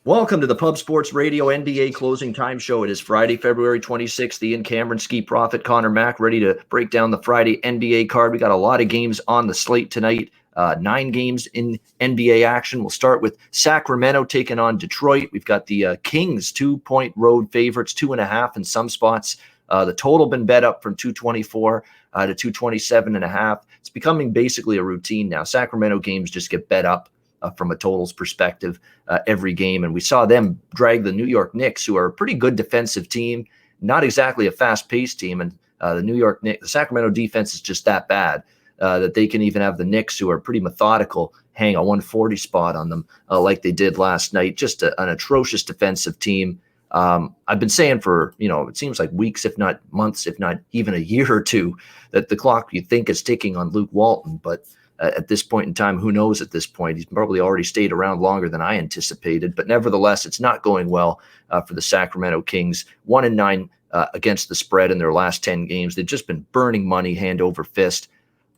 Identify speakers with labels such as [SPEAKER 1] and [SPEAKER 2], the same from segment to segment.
[SPEAKER 1] Welcome to the Pub Sports Radio NBA Closing Time Show. It is Friday, February 26th. Ian Cameron, Skee Prophet, Conor Mack, ready to break down the Friday NBA card. We got a lot of games on the slate tonight. 9 games in NBA action. We'll start with Sacramento taking on Detroit. We've got the Kings 2-point road favorites, 2.5 in some spots. The total been bet up from 224 to 227.5. It's becoming basically a routine now. Sacramento games just get bet up from a totals perspective every game. And we saw them drag the New York Knicks, who are a pretty good defensive team, not exactly a fast-paced team. And the Sacramento defense is just that bad that they can even have the Knicks, who are pretty methodical, hang a 140 spot on them like they did last night. Just an atrocious defensive team. I've been saying for, it seems like weeks, if not months, if not even a year or two, that the clock you think is ticking on Luke Walton. But at this point in time, who knows at this point? He's probably already stayed around longer than I anticipated. But nevertheless, it's not going well for the Sacramento Kings. 1-9 against the spread in their last 10 games. They've just been burning money hand over fist.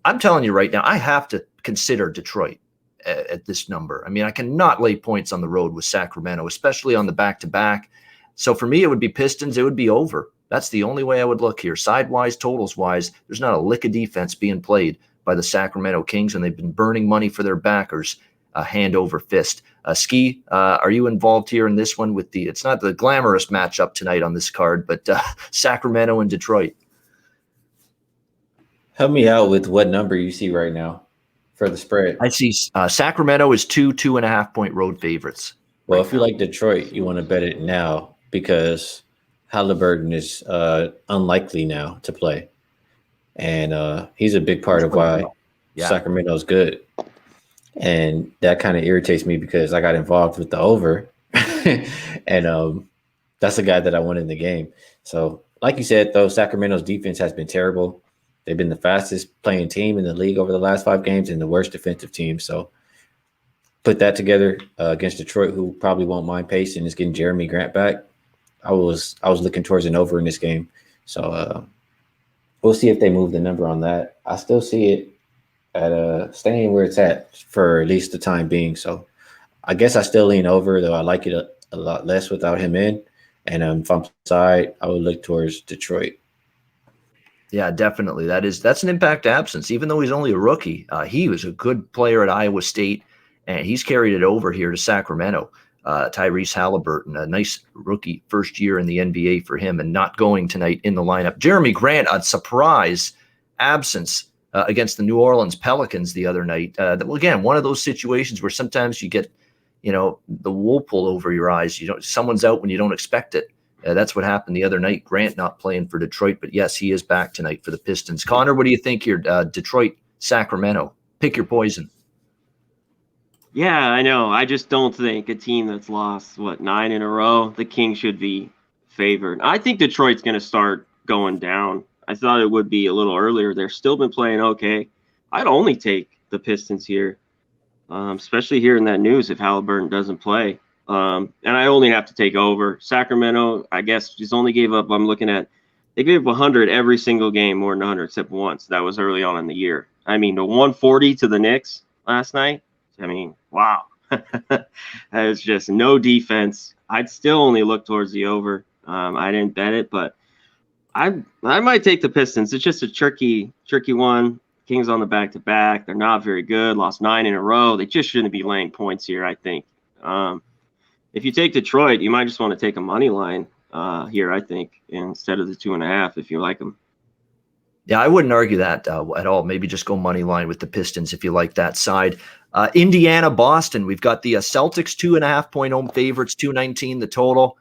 [SPEAKER 1] I'm telling you right now, I have to consider Detroit at this number. I mean, I cannot lay points on the road with Sacramento, especially on the back-to-back. So for me, it would be Pistons. It would be over. That's the only way I would look here. Side-wise, totals-wise, there's not a lick of defense being played by the Sacramento Kings, and they've been burning money for their backers hand over fist. Skee, are you involved here in this one with it's not the glamorous matchup tonight on this card, but Sacramento and Detroit?
[SPEAKER 2] Help me out with what number you see right now for the spread.
[SPEAKER 1] I see Sacramento is 2.5 point road favorites.
[SPEAKER 2] Well, if you like Detroit, you want to bet it now because Halliburton is unlikely now to play. And he's a big part of why Sacramento's good. And that kind of irritates me because I got involved with the over. And that's the guy that I want in the game. So like you said, though, Sacramento's defense has been terrible. They've been the fastest playing team in the league over the last 5 games and the worst defensive team. So put that together against Detroit, who probably won't mind pacing, is getting Jeremy Grant back. I was looking towards an over in this game. So we'll see if they move the number on that. I still see it at staying where it's at for at least the time being. So I guess I still lean over, though I like it a lot less without him in. And if I'm side, I would look towards Detroit.
[SPEAKER 1] Yeah, definitely. That's an impact absence. Even though he's only a rookie, he was a good player at Iowa State, and he's carried it over here to Sacramento. Tyrese Halliburton, a nice rookie first year in the NBA for him, and not going tonight in the lineup. Jeremy Grant, a surprise absence against the New Orleans Pelicans the other night. Again, one of those situations where sometimes you get, the wool pulled over your eyes. Someone's out when you don't expect it. That's what happened the other night. Grant not playing for Detroit, but yes, he is back tonight for the Pistons. Conor, what do you think here? Detroit, Sacramento. Pick your poison.
[SPEAKER 3] Yeah, I know. I just don't think a team that's lost, 9 in a row, the Kings should be favored. I think Detroit's going to start going down. I thought it would be a little earlier. They've still been playing okay. I'd only take the Pistons here, especially hearing that news if Halliburton doesn't play. And I only have to take over. Sacramento, I guess, just only gave up. They gave up 100 every single game, more than 100 except once. That was early on in the year. I mean, the 140 to the Knicks last night. I mean, wow. That is just no defense. I'd still only look towards the over. I didn't bet it, but I might take the Pistons. It's just a tricky one. Kings on the back-to-back. They're not very good. Lost 9 in a row. They just shouldn't be laying points here, I think. If you take Detroit, you might just want to take a money line here, I think, instead of the 2.5 if you like them.
[SPEAKER 1] Yeah, I wouldn't argue that at all. Maybe just go money line with the Pistons if you like that side. Indiana, Boston. We've got the Celtics 2.5 point home favorites, 219 the total.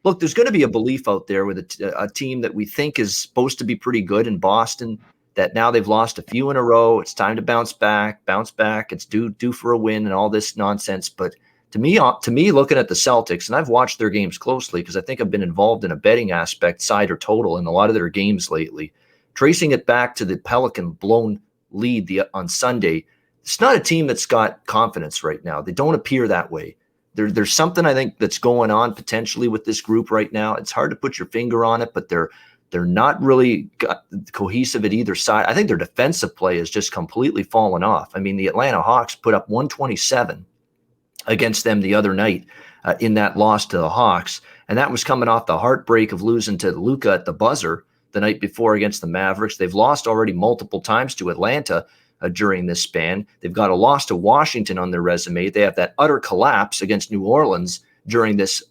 [SPEAKER 1] Look, there's going to be a belief out there with a team that we think is supposed to be pretty good in Boston, that now they've lost a few in a row. It's time to bounce back. It's due for a win and all this nonsense. But to me, looking at the Celtics, and I've watched their games closely because I think I've been involved in a betting aspect, side or total, in a lot of their games lately. Tracing it back to the Pelican blown lead on Sunday, it's not a team that's got confidence right now. They don't appear that way. There's something I think that's going on potentially with this group right now. It's hard to put your finger on it, but they're not really cohesive at either side. I think their defensive play has just completely fallen off. I mean, the Atlanta Hawks put up 127 against them the other night in that loss to the Hawks. And that was coming off the heartbreak of losing to Luka at the buzzer the night before against the Mavericks. They've lost already multiple times to Atlanta during this span. They've got a loss to Washington on their resume. They have that utter collapse against New Orleans during this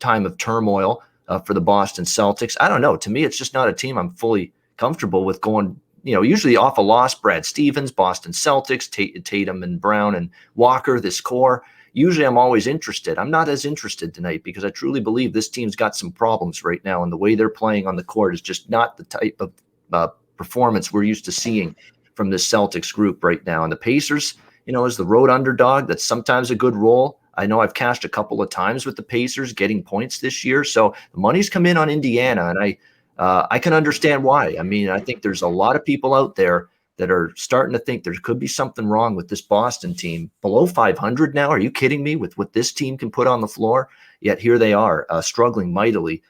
[SPEAKER 1] time of turmoil for the Boston Celtics. I don't know. To me, it's just not a team I'm fully comfortable with going, usually off a loss, Brad Stevens, Boston Celtics, Tatum and Brown and Walker, this core. Usually I'm always interested. I'm not as interested tonight because I truly believe this team's got some problems right now, and the way they're playing on the court is just not the type of performance we're used to seeing from this Celtics group right now. And the Pacers, as the road underdog, that's sometimes a good role. I know I've cashed a couple of times with the Pacers getting points this year. So the money's come in on Indiana, and I can understand why. I mean, I think there's a lot of people out there that are starting to think there could be something wrong with this Boston team. Below 500 now? Are you kidding me with what this team can put on the floor? Yet here they are, struggling mightily.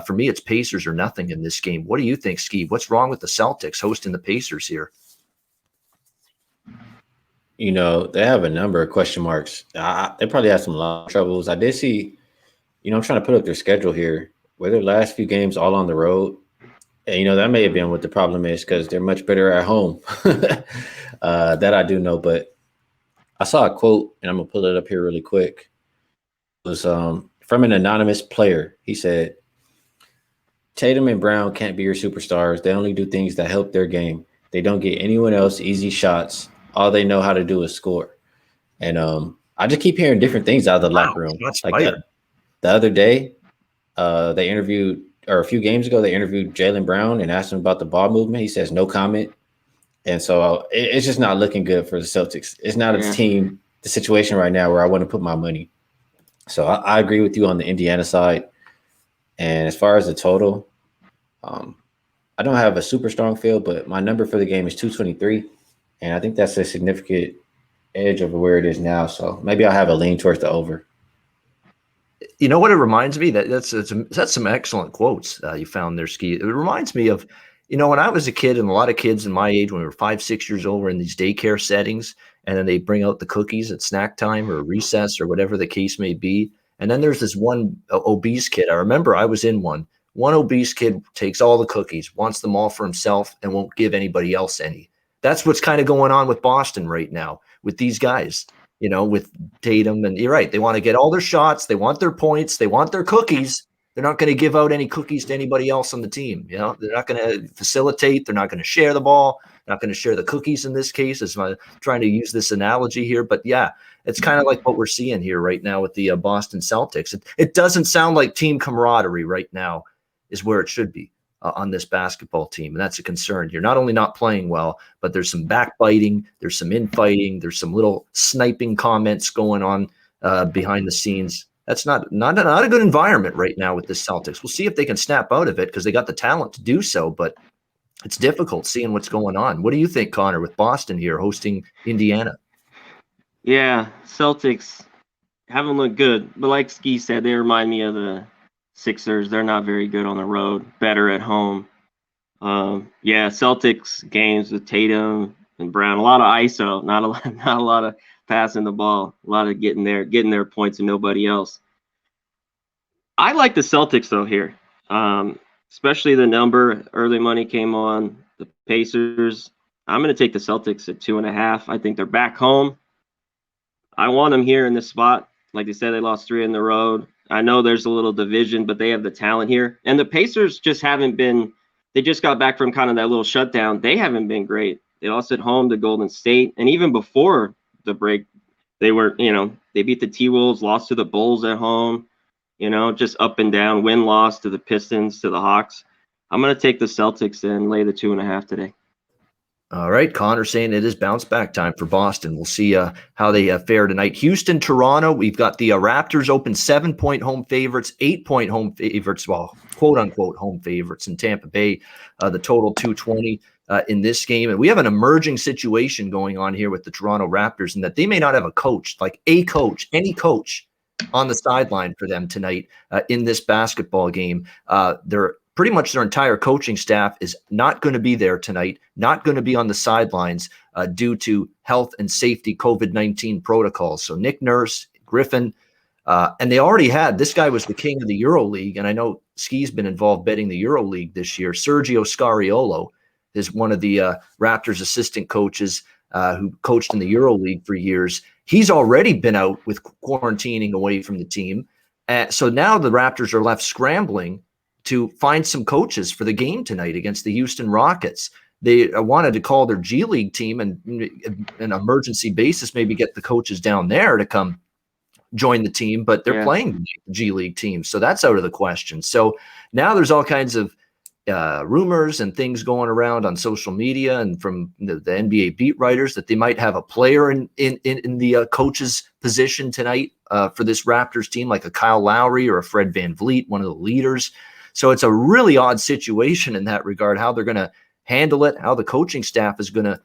[SPEAKER 1] For me, it's Pacers or nothing in this game. What do you think, Skee? What's wrong with the Celtics hosting the Pacers here?
[SPEAKER 2] They have a number of question marks. They probably have some lot of troubles. I did see, I'm trying to put up their schedule here, where their last few games all on the road. And, that may have been what the problem is because they're much better at home. That I do know. But I saw a quote, and I'm going to pull it up here really quick. It was from an anonymous player. He said, Tatum and Brown can't be your superstars. They only do things that help their game. They don't get anyone else easy shots. All they know how to do is score. And I just keep hearing different things out of the locker room. Like the other day, they interviewed, or a few games ago, they interviewed Jaylen Brown and asked him about the ball movement. He says no comment. And so it's just not looking good for the Celtics. It's not a team, the situation right now where I want to put my money. So I agree with you on the Indiana side. And as far as the total, I don't have a super strong feel, but my number for the game is 223. And I think that's a significant edge over where it is now. So maybe I'll have a lean towards the over.
[SPEAKER 1] You know what it reminds me? That's some excellent quotes you found there, Skee. It reminds me of, when I was a kid, and a lot of kids in my age, when we were 5, 6 years old, were in these daycare settings, and then they bring out the cookies at snack time or recess or whatever the case may be. And then there's this one obese kid. I remember I was in one. One obese kid takes all the cookies, wants them all for himself, and won't give anybody else any. That's what's kind of going on with Boston right now with these guys. With Tatum, and you're right. They want to get all their shots. They want their points. They want their cookies. They're not going to give out any cookies to anybody else on the team. They're not going to facilitate. They're not going to share the ball. Not going to share the cookies in this case. I'm trying to use this analogy here, but yeah, it's kind of like what we're seeing here right now with the Boston Celtics. It doesn't sound like team camaraderie right now is where it should be on this basketball team, and that's a concern. You're not only not playing well, but there's some backbiting, there's some infighting, there's some little sniping comments going on behind the scenes. That's not a good environment right now with the Celtics. We'll see if they can snap out of it because they got the talent to do so, but it's difficult seeing what's going on. What do you think, Conor, with Boston here hosting Indiana?
[SPEAKER 3] Yeah, Celtics haven't looked good, but like Skee said, they remind me of the Sixers. They're not very good on the road, better at home. Celtics games with Tatum and Brown, a lot of ISO, not a lot of passing the ball, a lot of getting their points and nobody else. I like the Celtics though here, especially the number. Early money came on the Pacers. I'm going to take the Celtics at 2.5. I think they're back home. I want them here in this spot. Like they said, they lost 3 in the road. I know there's a little division, but they have the talent here. And the Pacers just haven't been – they just got back from kind of that little shutdown. They haven't been great. They lost at home to Golden State. And even before the break, they were, they beat the T-Wolves, lost to the Bulls at home, just up and down, win-loss to the Pistons, to the Hawks. I'm going to take the Celtics and lay the 2.5 today.
[SPEAKER 1] All right, Conor saying it is bounce back time for Boston. We'll see how they fare tonight. Houston, Toronto. We've got the Raptors open 7-point home favorites, 8-point home favorites, well, quote unquote home favorites in Tampa Bay. The total 220 in this game, and we have an emerging situation going on here with the Toronto Raptors, in that they may not have a coach, like any coach, on the sideline for them tonight in this basketball game. They're pretty much their entire coaching staff is not going to be there tonight, not going to be on the sidelines due to health and safety COVID-19 protocols. So Nick Nurse, Griffin. And they already had, this guy was the king of the EuroLeague, and I know Skee's been involved betting the EuroLeague this year. Sergio Scariolo is one of the Raptors assistant coaches who coached in the EuroLeague for years. He's already been out with quarantining away from the team. So now the Raptors are left scrambling to find some coaches for the game tonight against the Houston Rockets. They wanted to call their G League team and an emergency basis, maybe get the coaches down there to come join the team, but they're playing the G League team. So that's out of the question. So now there's all kinds of rumors and things going around on social media and from the NBA beat writers that they might have a player in the coach's position tonight for this Raptors team, like a Kyle Lowry or a Fred VanVleet, one of the leaders. So it's a really odd situation in that regard, how they're going to handle it, how the coaching staff is going to,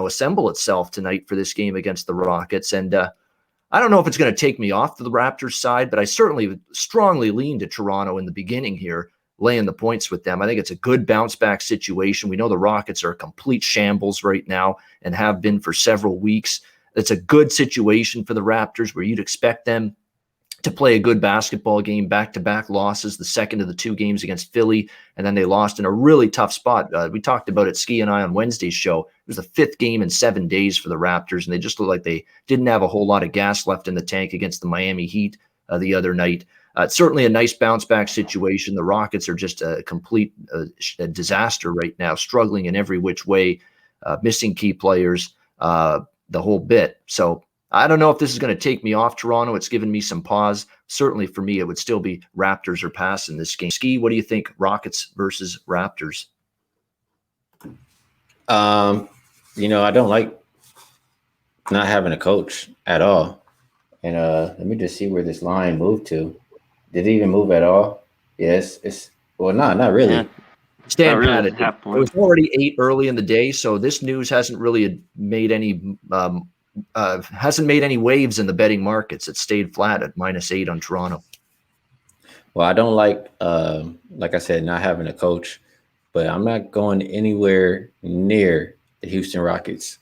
[SPEAKER 1] assemble itself tonight for this game against the Rockets. And I don't know if it's going to take me off to the Raptors side, but I certainly strongly lean to Toronto in the beginning here, laying the points with them. I think it's a good bounce back situation. We know the Rockets are a complete shambles right now and have been for several weeks. It's a good situation for the Raptors where you'd expect them to play a good basketball game, back-to-back losses, the second of the two games against Philly, and then they lost in a really tough spot. We talked about it, Skee and I, on Wednesday's show. It was the fifth game in 7 days for the Raptors, and they just looked like they didn't have a whole lot of gas left in the tank against the Miami Heat the other night. It's certainly a nice bounce-back situation. The Rockets are just a complete disaster right now, struggling in every which way, missing key players, the whole bit. So I don't know if this is going to take me off Toronto. It's given me some pause. Certainly for me, it would still be Raptors or pass in this game. Skee, what do you think? Rockets versus Raptors?
[SPEAKER 2] I don't like not having a coach at all. And let me just see where this line moved to. Did it even move at all? Yes. Not really.
[SPEAKER 1] Yeah. Stand pat. It was already 8 early in the day, so this news hasn't really made any waves in the betting markets. It stayed flat at -8 on Toronto.
[SPEAKER 2] Well, I don't like I said, not having a coach, but I'm not going anywhere near the Houston Rockets.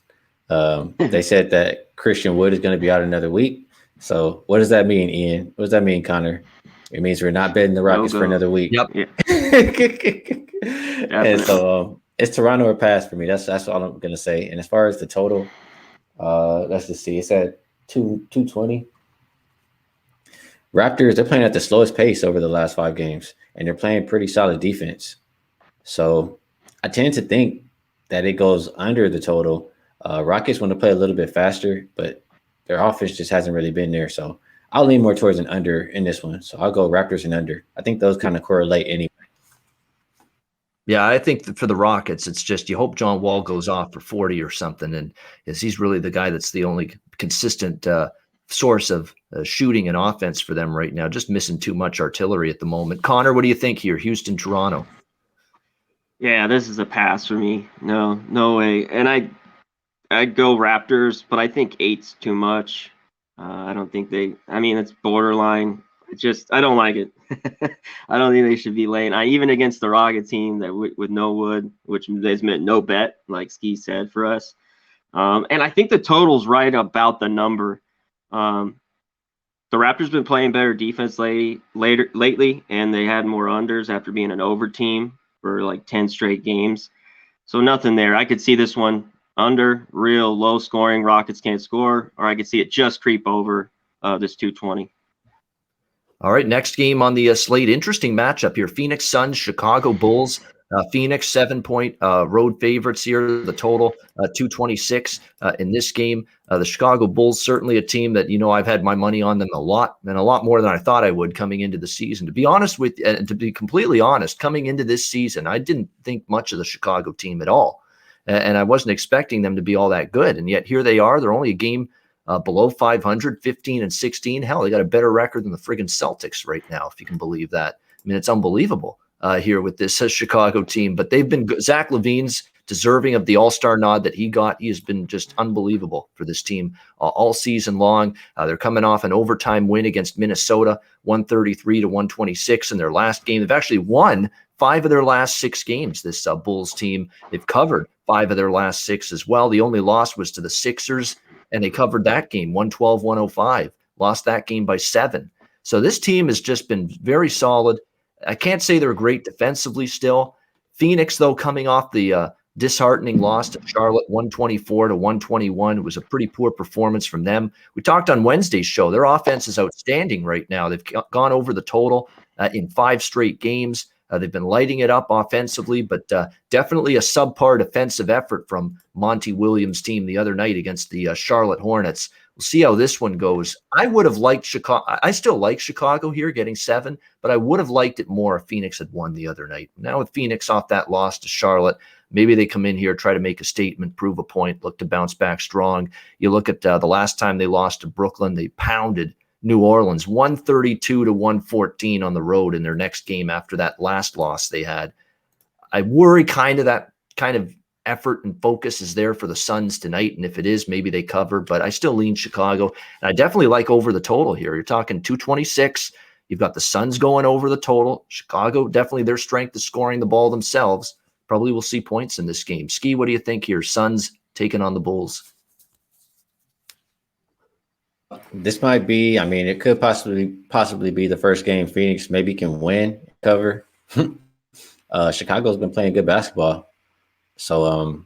[SPEAKER 2] They said that Christian Wood is going to be out another week. So what does that mean, Ian? What does that mean, Connor? It means we're not betting the Rockets for another week.
[SPEAKER 1] Yep.
[SPEAKER 3] Yeah.
[SPEAKER 2] And so it's Toronto or pass for me. That's all I'm going to say. And as far as the total, let's just see. It's at 220. Raptors, they're playing at the slowest pace over the last 5 games, and they're playing pretty solid defense. So I tend to think that it goes under the total. Rockets want to play a little bit faster, but their offense just hasn't really been there. So I'll lean more towards an under in this one. So I'll go Raptors and under. I think those kind of correlate anyway.
[SPEAKER 1] Yeah, I think for the Rockets, it's just you hope John Wall goes off for 40 or something, and he's really the guy that's the only consistent source of shooting and offense for them right now. Just missing too much artillery at the moment. Connor, what do you think here? Houston, Toronto.
[SPEAKER 3] Yeah, this is a pass for me. No way. And I'd go Raptors, but I think 8's too much. I don't think it's borderline. I don't like it. I don't think they should be laying. Even against the Rocket team that with no Wood, which has meant no bet, like Skee said for us. And I think the total's right about the number. The Raptors been playing better defense lately, and they had more unders after being an over team for like 10 straight games. So nothing there. I could see this one under, real low scoring. Rockets can't score, or I could see it just creep over this 220.
[SPEAKER 1] All right, next game on the slate. Interesting matchup here. Phoenix Suns, Chicago Bulls. Phoenix 7-point road favorites here. The total 226 in this game. The Chicago Bulls, certainly a team that, I've had my money on them a lot more than I thought I would coming into the season. To be honest with you, and to be completely honest, coming into this season, I didn't think much of the Chicago team at all. And I wasn't expecting them to be all that good. And yet here they are. They're only a game below 500, 15-16. Hell, they got a better record than the friggin' Celtics right now, if you can believe that. I mean, it's unbelievable here with this Chicago team. But they've been Zach LaVine's deserving of the All-Star nod that he got. He has been just unbelievable for this team all season long. They're coming off an overtime win against Minnesota, 133-126 in their last game. They've actually won 5 of their last 6 games, this Bulls team. They've covered 5 of their last 6 as well. The only loss was to the Sixers, and they covered that game, 112-105. lost that game by 7. So this team has just been very solid. I can't say they're great defensively still. Phoenix, though, coming off the disheartening loss to Charlotte, 124-121. It was a pretty poor performance from them. We talked on Wednesday's show. Their offense is outstanding right now. They've gone over the total in 5 straight games. They've been lighting it up offensively, but definitely a subpar defensive effort from Monty Williams' team the other night against the Charlotte Hornets. We'll see how this one goes. I would have liked Chicago. I still like Chicago here getting 7, but I would have liked it more if Phoenix had won the other night. Now with Phoenix off that loss to Charlotte, maybe they come in here, try to make a statement, prove a point, look to bounce back strong. You look at the last time they lost to Brooklyn, they pounded New Orleans 132-114 on the road in their next game after that last loss they had. I worry that kind of effort and focus is there for the Suns tonight, and if it is, maybe they cover, but I still lean Chicago, and I definitely like over the total here. You're talking 226. You've got the Suns going over the total. Chicago, definitely their strength is scoring the ball themselves. Probably will see points in this game. Skee, what do you think here? Suns taking on the Bulls.
[SPEAKER 2] This might be, I mean, it could possibly be the first game Phoenix maybe can win, cover. Chicago's been playing good basketball. So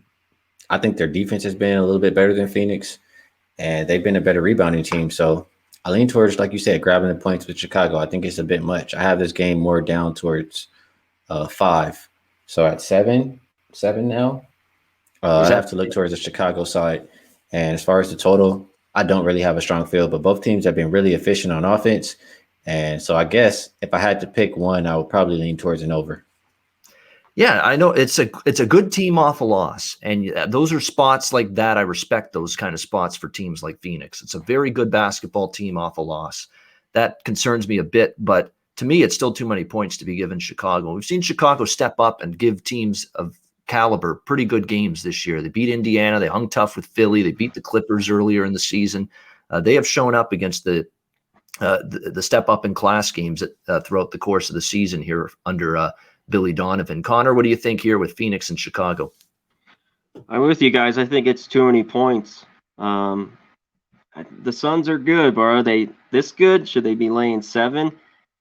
[SPEAKER 2] I think their defense has been a little bit better than Phoenix, and they've been a better rebounding team. So I lean towards, like you said, grabbing the points with Chicago. I think it's a bit much. I have this game more down towards 5. So at 7 now, I have to look towards the Chicago side. And as far as the total, I don't really have a strong feel, but both teams have been really efficient on offense. And so I guess if I had to pick one, I would probably lean towards an over.
[SPEAKER 1] Yeah, I know it's a good team off a loss, and those are spots like that. I respect those kind of spots for teams like Phoenix. It's a very good basketball team off a loss. That concerns me a bit, but to me, it's still too many points to be given Chicago. We've seen Chicago step up and give teams of caliber pretty good games this year. They beat Indiana. They hung tough with Philly. They beat the Clippers earlier in the season. They have shown up against the step up in class games throughout the course of the season here under Billy Donovan. Conor, what do you think here with Phoenix and Chicago?
[SPEAKER 3] I'm with you guys. I think it's too many points. The Suns are good, but are they this good? Should they be laying 7?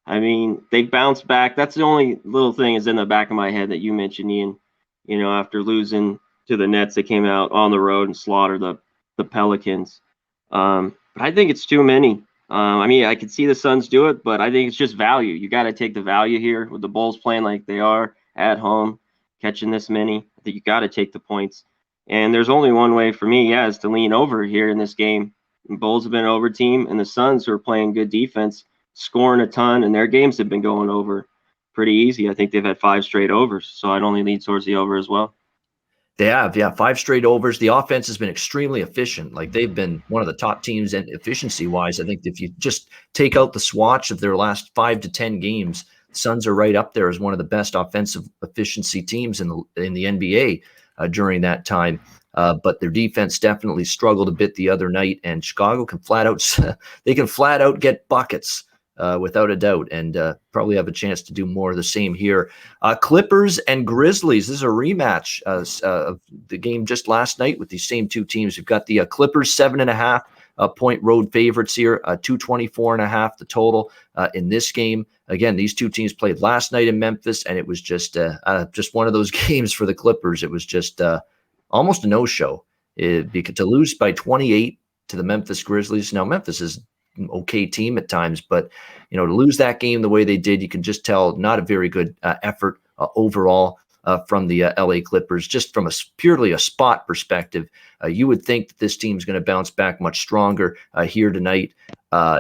[SPEAKER 3] I mean, they bounced back. That's the only little thing is in the back of my head that you mentioned, Ian. You know, after losing to the Nets, they came out on the road and slaughtered the Pelicans. But I think it's too many. I mean, I could see the Suns do it, but I think it's just value. You got to take the value here with the Bulls playing like they are at home, catching this many. I think you got to take the points. And there's only one way for me, is to lean over here in this game. The Bulls have been an over team, and the Suns, who are playing good defense, scoring a ton, and their games have been going over pretty easy. I think they've had 5 straight overs, so I'd only lean towards the over as well.
[SPEAKER 1] They have, 5 straight overs. The offense has been extremely efficient. Like, they've been one of the top teams in efficiency-wise. I think if you just take out the swatch of their last 5 to 10 games, Suns are right up there as one of the best offensive efficiency teams in the NBA during that time. But their defense definitely struggled a bit the other night, and Chicago can flat out get buckets. Without a doubt, and probably have a chance to do more of the same here. Clippers and Grizzlies. This is a rematch of the game just last night with these same two teams. We've got the Clippers 7.5 point road favorites here, 224.5 the total in this game. Again, these two teams played last night in Memphis, and it was just one of those games for the Clippers. It was just almost a no-show. Because to lose by 28 to the Memphis Grizzlies. Now, Memphis is okay team at times, but to lose that game the way they did, you can just tell not a very good effort overall from the LA Clippers. Just from purely a spot perspective, you would think that this team's going to bounce back much stronger here tonight.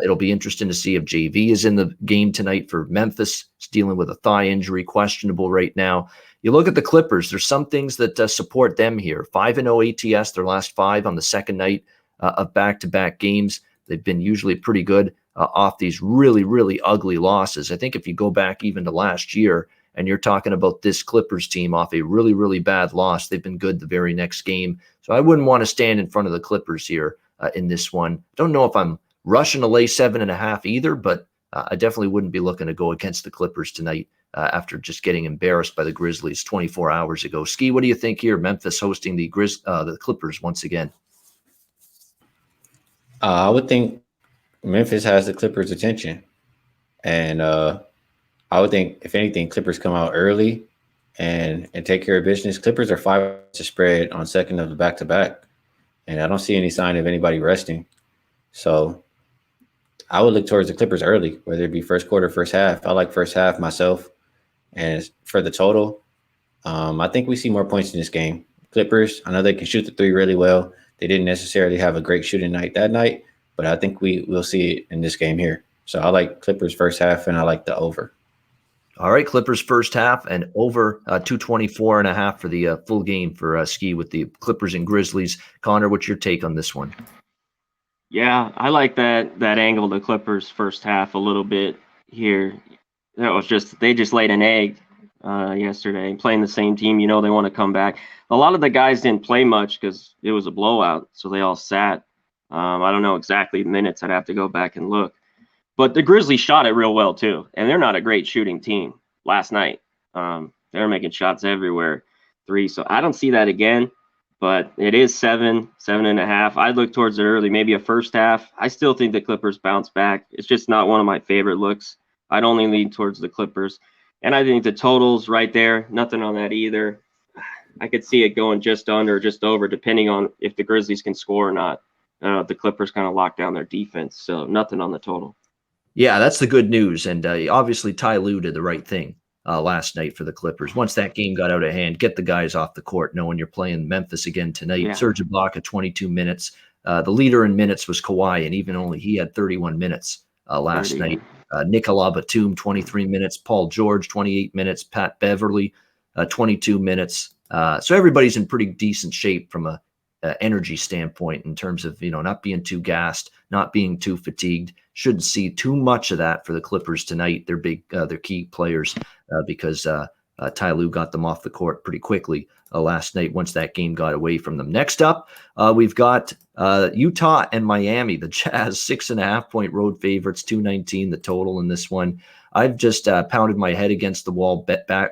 [SPEAKER 1] It'll be interesting to see if JV is in the game tonight for Memphis. He's dealing with a thigh injury, questionable right now. You look at the Clippers, there's some things that support them here. 5-0 ATS, their last 5 on the second night of back-to-back games. They've been usually pretty good off these really, really ugly losses. I think if you go back even to last year and you're talking about this Clippers team off a really, really bad loss, they've been good the very next game. So I wouldn't want to stand in front of the Clippers here in this one. Don't know if I'm rushing to lay 7.5 either, but I definitely wouldn't be looking to go against the Clippers tonight after just getting embarrassed by the Grizzlies 24 hours ago. Skee, what do you think here? Memphis hosting the Clippers once again.
[SPEAKER 2] I would think Memphis has the Clippers' attention, and I would think if anything, Clippers come out early and take care of business. Clippers are 5 to spread on second of the back-to-back, and I don't see any sign of anybody resting. So I would look towards the Clippers early, whether it be first quarter, first half. I like first half myself. And for the total, I think we see more points in this game. Clippers, I know they can shoot the three really well. They didn't necessarily have a great shooting night that night, but I think we will see it in this game here. So I like Clippers first half, and I like the over.
[SPEAKER 1] All right, Clippers first half and over 224.5 for the full game for Skee with the Clippers and Grizzlies. Conor, what's your take on this one?
[SPEAKER 3] Yeah, I like that angle, the Clippers first half a little bit here. That was they just laid an egg yesterday, playing the same team. You know they want to come back. A lot of the guys didn't play much because it was a blowout, so they all sat. I don't know exactly minutes. I'd have to go back and look. But the Grizzlies shot it real well too, and they're not a great shooting team. Last night, they're making shots everywhere, three. So I don't see that again. But it is 7.5. I'd look towards it early, maybe a first half. I still think the Clippers bounce back. It's just not one of my favorite looks. I'd only lean towards the Clippers. And I think the total's right there. Nothing on that either. I could see it going just under or just over, depending on if the Grizzlies can score or not. The Clippers kind of lock down their defense. So nothing on the total.
[SPEAKER 1] Yeah, that's the good news. And obviously, Ty Lue did the right thing last night for the Clippers. Once that game got out of hand, get the guys off the court, knowing you're playing Memphis again tonight. Yeah. Serge Ibaka, 22 minutes. The leader in minutes was Kawhi, and even only he had 31 minutes last night. Nicola Batum, 23 minutes. Paul George, 28 minutes. Pat Beverly, 22 minutes. So everybody's in pretty decent shape from a energy standpoint in terms of, not being too gassed, not being too fatigued. Shouldn't see too much of that for the Clippers tonight. They're their key players because Ty Lue got them off the court pretty quickly last night once that game got away from them. Next up, we've got Utah and Miami. The Jazz 6.5-point road favorites, 219 the total in this one. I've just pounded my head against the wall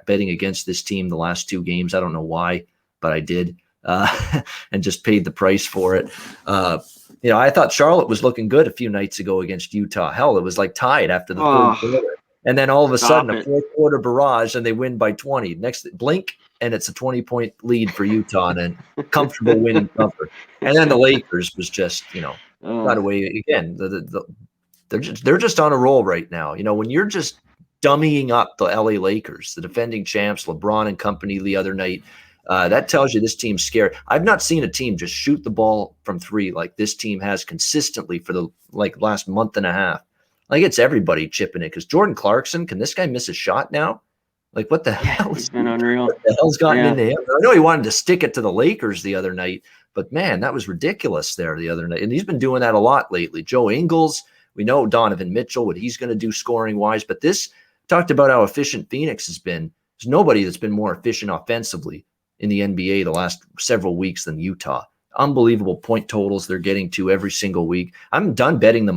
[SPEAKER 1] betting against this team the last two games. I don't know why, but I did. And just paid the price for it. I thought Charlotte was looking good a few nights ago against Utah. Hell, it was like tied after the third quarter. And then all of a sudden, a fourth quarter barrage, and they win by 20. Next blink, and it's a 20-point lead for Utah, and a comfortable win and cover. And then the Lakers was just, got away again. They're just on a roll right now. When you're just dummying up the LA Lakers, the defending champs, LeBron and company the other night, that tells you this team's scared. I've not seen a team just shoot the ball from three like this team has consistently for the last month and a half. It's everybody chipping it because Jordan Clarkson, can this guy miss a shot now? What the hell?
[SPEAKER 3] He's been unreal.
[SPEAKER 1] What the hell's gotten into him? I know he wanted to stick it to the Lakers the other night, but man, that was ridiculous there the other night. And he's been doing that a lot lately. Joe Ingles, we know Donovan Mitchell, what he's going to do scoring wise, but this talked about how efficient Phoenix has been. There's nobody that's been more efficient offensively in the NBA the last several weeks than Utah. Unbelievable point totals they're getting to every single week. I'm done betting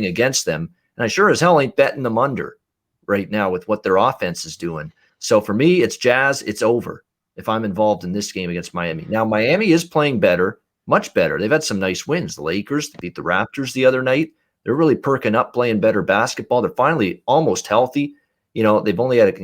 [SPEAKER 1] against them, and I sure as hell ain't betting them under right now with what their offense is doing. So for me, it's Jazz. It's over if I'm involved in this game against Miami. Now, Miami is playing better, much better. They've had some nice wins. The Lakers beat the Raptors the other night. They're really perking up, playing better basketball. They're finally almost healthy. They've only had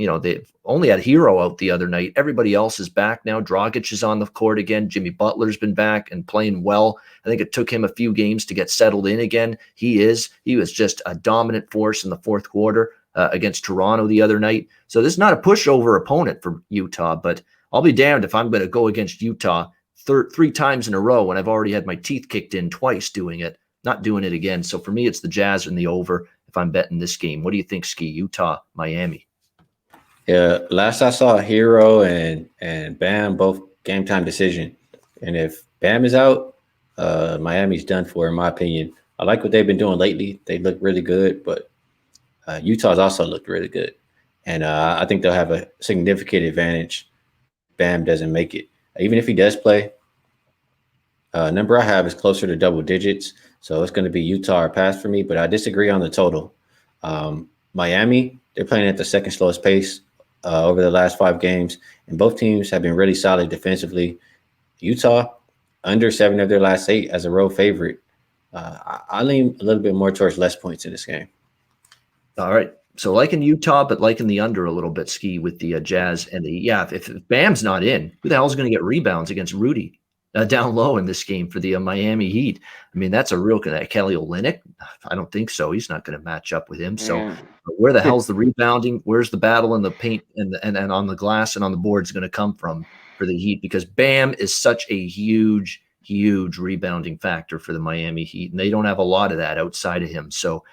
[SPEAKER 1] Hero out the other night. Everybody else is back now. Dragic is on the court again. Jimmy Butler's been back and playing well. I think it took him a few games to get settled in again. He was just a dominant force in the fourth quarter against Toronto the other night. So this is not a pushover opponent for Utah, but I'll be damned if I'm going to go against Utah three times in a row when I've already had my teeth kicked in twice doing it. Not doing it again. So for me, it's the Jazz and the over if I'm betting this game. What do you think, Skee? Utah, Miami?
[SPEAKER 2] Yeah, last I saw, Hero and Bam both game time decision. And if Bam is out, Miami's done for, in my opinion. I like what they've been doing lately. They look really good, but Utah's also looked really good. And I think they'll have a significant advantage. Bam doesn't make it. Even if he does play, number I have is closer to double digits. So it's going to be Utah or pass for me, but I disagree on the total. Miami, they're playing at the second slowest pace over the last 5 games, and both teams have been really solid defensively. Utah, under 7 of their last 8 as a road favorite. I lean a little bit more towards less points in this game.
[SPEAKER 1] All right. So liking Utah, but liking the under a little bit, Skee, with the Jazz and if Bam's not in, who the hell is going to get rebounds against Rudy down low in this game for the Miami Heat? I mean, that's a real Kelly Olynyk. I don't think so. He's not going to match up with him. So where the hell's the rebounding? Where's the battle in the paint and on the glass and on the boards going to come from for the Heat? Because Bam is such a huge rebounding factor for the Miami Heat, and they don't have a lot of that outside of him. So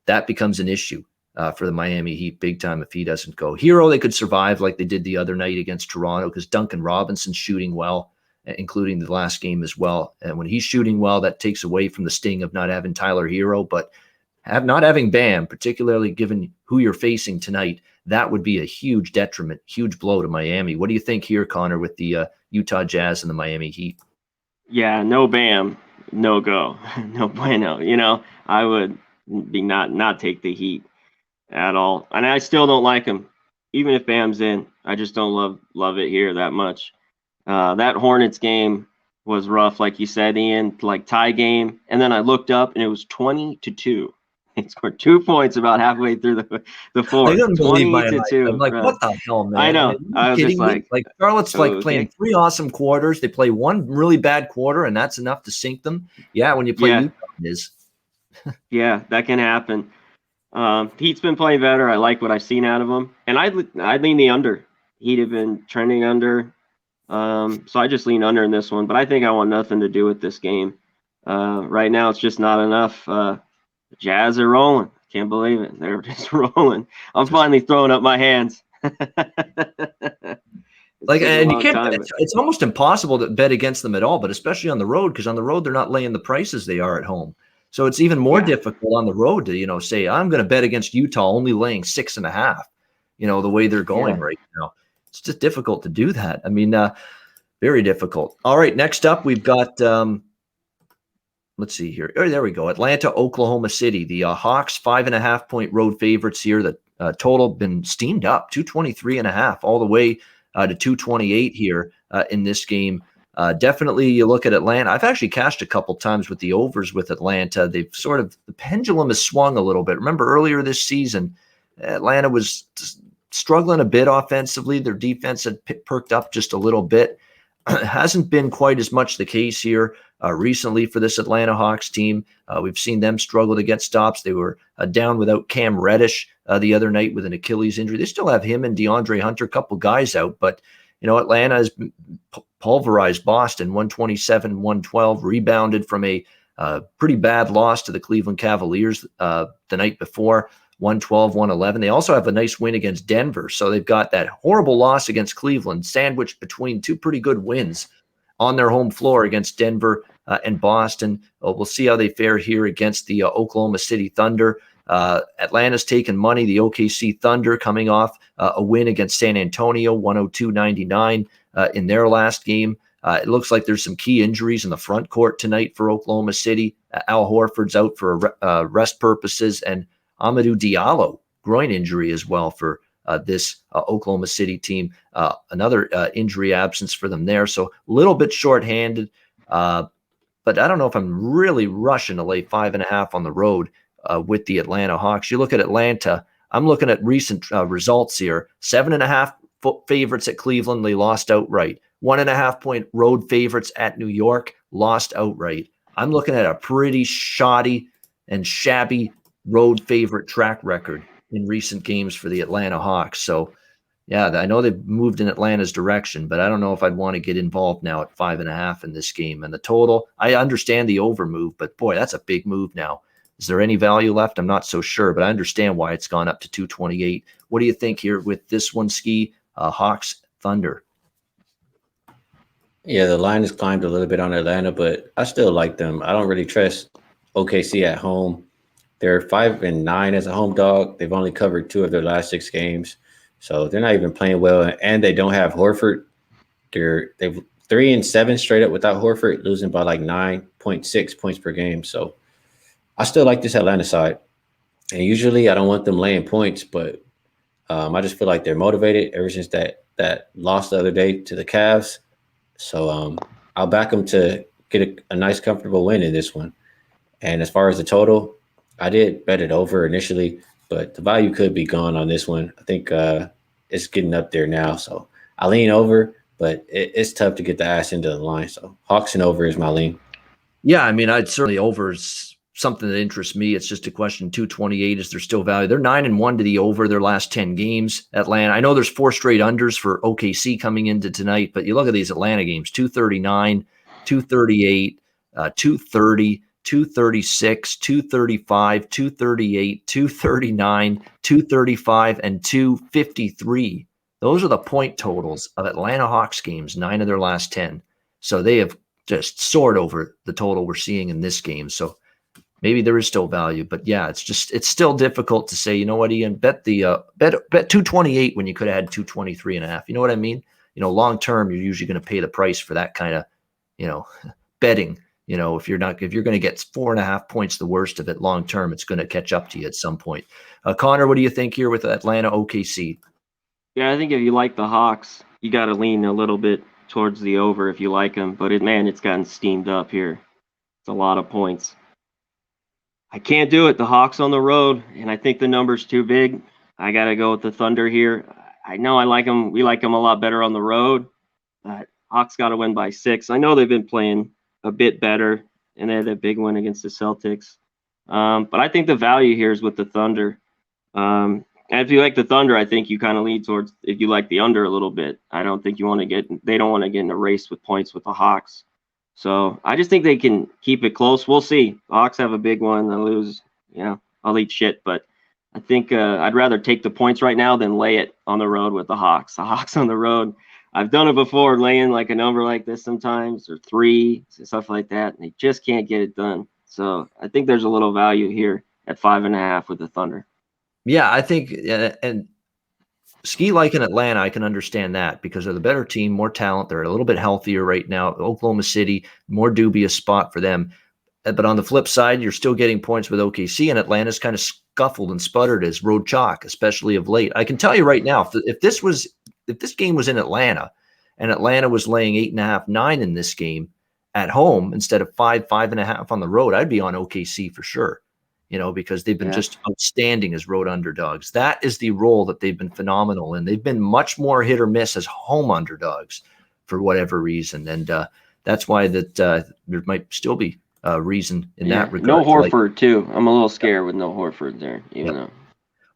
[SPEAKER 1] that becomes an issue for the Miami Heat big time if he doesn't go. Hero, they could survive like they did the other night against Toronto because Duncan Robinson's shooting well, including the last game as well. And when he's shooting well, that takes away from the sting of not having Tyler Hero. But not having Bam, particularly given who you're facing tonight, that would be a huge detriment, huge blow to Miami. What do you think here, Conor, with the Utah Jazz and the Miami Heat?
[SPEAKER 3] Yeah, no Bam, no go, no bueno. You know, I would be not take the Heat at all, and I still don't like him, even if Bam's in. I just don't love it here that much. That Hornets game was rough, like you said, Ian, like tie game, and then I looked up and it was 20-2. He scored 2 points about halfway through the fourth. 20-2.
[SPEAKER 1] I'm like, what the hell, man?
[SPEAKER 3] I know. I was just like
[SPEAKER 1] Charlotte's playing 3 awesome quarters. They play 1 really bad quarter, and that's enough to sink them. Yeah, when you play Utah, it is.
[SPEAKER 3] Yeah, that can happen. Heat's been playing better. I like what I've seen out of him, and I'd lean the under. He'd have been trending under, so I just lean under in this one. But I think I want nothing to do with this game. Right now, it's just not enough. Jazz are rolling. Can't believe it. They're just rolling. I'm finally throwing up my hands.
[SPEAKER 1] And you can't. It's almost impossible to bet against them at all, but especially on the road, because on the road they're not laying the prices they are at home. So it's even more difficult on the road to, say, I'm going to bet against Utah only laying 6.5, the way they're going right now. It's just difficult to do that. I mean, very difficult. All right. Next up, we've got, let's see here. Oh, there we go. Atlanta, Oklahoma City. The Hawks 5.5-point road favorites here. The total been steamed up 223.5 all the way to 228 here in this game. Definitely, you look at Atlanta. I've actually cashed a couple times with the overs with Atlanta. They've the pendulum has swung a little bit. Remember earlier this season, Atlanta was struggling a bit offensively. Their defense had perked up just a little bit. Hasn't been quite as much the case here recently for this Atlanta Hawks team. We've seen them struggle to get stops. They were down without Cam Reddish the other night with an Achilles injury. They still have him and DeAndre Hunter, a couple guys out, but Atlanta has pulverized Boston 127-112, rebounded from a pretty bad loss to the Cleveland Cavaliers the night before, 112-111. They also have a nice win against Denver. So they've got that horrible loss against Cleveland sandwiched between 2 pretty good wins on their home floor against Denver and Boston. We'll see how they fare here against the Oklahoma City Thunder. Atlanta's taken money. The OKC Thunder coming off a win against San Antonio, 102-99 in their last game. It looks like there's some key injuries in the front court tonight for Oklahoma City. Al Horford's out for rest purposes, and Amadou Diallo, groin injury as well for this Oklahoma City team. Another injury absence for them there. So a little bit shorthanded, but I don't know if I'm really rushing to lay 5.5 on the road with the Atlanta Hawks. You look at Atlanta, I'm looking at recent results here. 7.5 favorites at Cleveland, they lost outright. 1.5-point road favorites at New York, lost outright. I'm looking at a pretty shoddy and shabby road favorite track record in recent games for the Atlanta Hawks. So, yeah, I know they've moved in Atlanta's direction, but I don't know if I'd want to get involved now at 5.5 in this game. And the total, I understand the over move, but boy, that's a big move now. Is there any value left? I'm not so sure, but I understand why it's gone up to 228. What do you think here with this one, Skee? Hawks Thunder.
[SPEAKER 2] Yeah, the line has climbed a little bit on Atlanta, but I still like them. I don't really trust OKC at home. They're 5-9 as a home dog. They've only covered 2 of their last 6 games, so they're not even playing well. And they don't have Horford. They've 3-7 straight up without Horford, losing by like 9.6 points per game. So I still like this Atlanta side. And usually I don't want them laying points, but I just feel like they're motivated ever since that loss the other day to the Cavs. So I'll back them to get a nice, comfortable win in this one. And as far as the total, I did bet it over initially, but the value could be gone on this one. I think it's getting up there now. So I lean over, but it's tough to get the ass into the line. So Hawks and over is my lean.
[SPEAKER 1] Yeah, I mean, I'd certainly over is something that interests me. It's just a question. 228, is there still value? They're 9-1 to the over their last 10 games. Atlanta, I know there's 4 straight unders for OKC coming into tonight, but you look at these Atlanta games: 239, 238, 230, 236, 235, 238, 239, 235, and 253. Those are the point totals of Atlanta Hawks games, 9 of their last 10. So they have just soared over the total we're seeing in this game. So maybe there is still value, but yeah, it's still difficult to say, you know what, Ian, bet 228 when you could have had 223.5. You know what I mean? Long term, you're usually going to pay the price for that kind of, betting. If you're going to get 4.5 points, the worst of it long term, it's going to catch up to you at some point. Conor, what do you think here with Atlanta OKC?
[SPEAKER 3] Yeah, I think if you like the Hawks, you got to lean a little bit towards the over if you like them. But it's gotten steamed up here. It's a lot of points. I can't do it. The Hawks on the road, and I think the number's too big. I got to go with the Thunder here. I know I like them. We like them a lot better on the road. But Hawks got to win by 6. I know they've been playing a bit better, and they had that big win against the Celtics. But I think the value here is with the Thunder. And if you like the Thunder, I think you kind of lean towards, if you like the under a little bit. I don't think they don't want to get in a race with points with the Hawks. So I just think they can keep it close. We'll see. The Hawks have a big one. They lose, I'll eat shit. But I think I'd rather take the points right now than lay it on the road with the Hawks. The Hawks on the road, I've done it before, laying like a number like this sometimes, or 3, stuff like that, and they just can't get it done. So I think there's a little value here at 5.5 with the Thunder.
[SPEAKER 1] Yeah, I think, and Skee like in Atlanta, I can understand that because they're the better team, more talent. They're a little bit healthier right now. Oklahoma City, more dubious spot for them. But on the flip side, you're still getting points with OKC, and Atlanta's kind of scuffled and sputtered as road chalk, especially of late. I can tell you right now, if this game was in Atlanta, and Atlanta was laying 8.5, 9 in this game at home instead of 5.5 on the road, I'd be on OKC for sure. Because they've been just outstanding as road underdogs. That is the role that they've been phenomenal in. They've been much more hit or miss as home underdogs for whatever reason. And that's why there might still be a reason in that regard.
[SPEAKER 3] No Horford, too. I'm a little scared with no Horford there, even though.